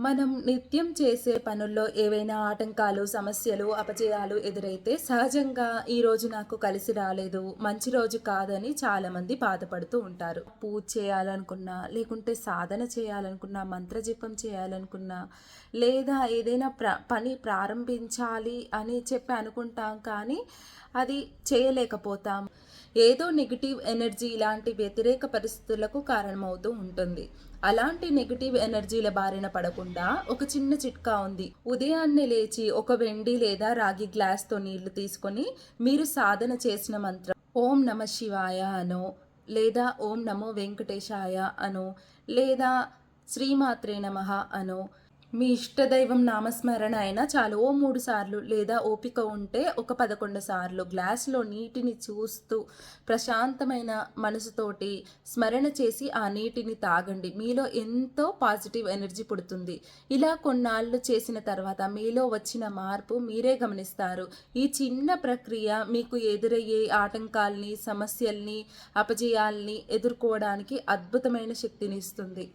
మనం నిత్యం చేసే పనుల్లో ఏవైనా ఆటంకాలు, సమస్యలు, అపజయాలు ఎదురైతే సహజంగా ఈరోజు నాకు కలిసి రాలేదు, మంచి రోజు కాదని చాలామంది బాధపడుతూ ఉంటారు. పూజ చేయాలనుకున్నా, లేకుంటే సాధన చేయాలనుకున్నా, మంత్రజపం చేయాలనుకున్నా, లేదా ఏదైనా పని ప్రారంభించాలి అని చెప్పి అనుకుంటాం కానీ అది చేయలేకపోతాం. ఏదో నెగిటివ్ ఎనర్జీ ఇలాంటి వ్యతిరేక పరిస్థితులకు కారణమవుతూ ఉంటుంది. అలాంటి నెగిటివ్ ఎనర్జీల బారిన పడకుండా ఒక చిన్న చిట్కా ఉంది. ఉదయాన్నే లేచి ఒక వెండి లేదా రాగి గ్లాస్తో నీళ్లు తీసుకొని మీరు సాధన చేసిన మంత్రం ఓం నమ శివాయ అనో, లేదా ఓం నమో వెంకటేశాయ అనో, లేదా శ్రీమాత్రే నమః అనో, మీ ఇష్టదైవం నామస్మరణ అయినా చాలు. ఓ 3 సార్లు లేదా ఓపిక ఉంటే ఒక 11 సార్లు గ్లాసులో నీటిని చూస్తూ ప్రశాంతమైన మనసుతోటి స్మరణ చేసి ఆ నీటిని తాగండి. మీలో ఎంతో పాజిటివ్ ఎనర్జీ పుడుతుంది. ఇలా కొన్నాళ్ళు చేసిన తర్వాత మీలో వచ్చిన మార్పు మీరే గమనిస్తారు. ఈ చిన్న ప్రక్రియ మీకు ఎదురయ్యే ఆటంకాల్ని, సమస్యల్ని, అపజయాల్ని ఎదుర్కోవడానికి అద్భుతమైన శక్తిని ఇస్తుంది.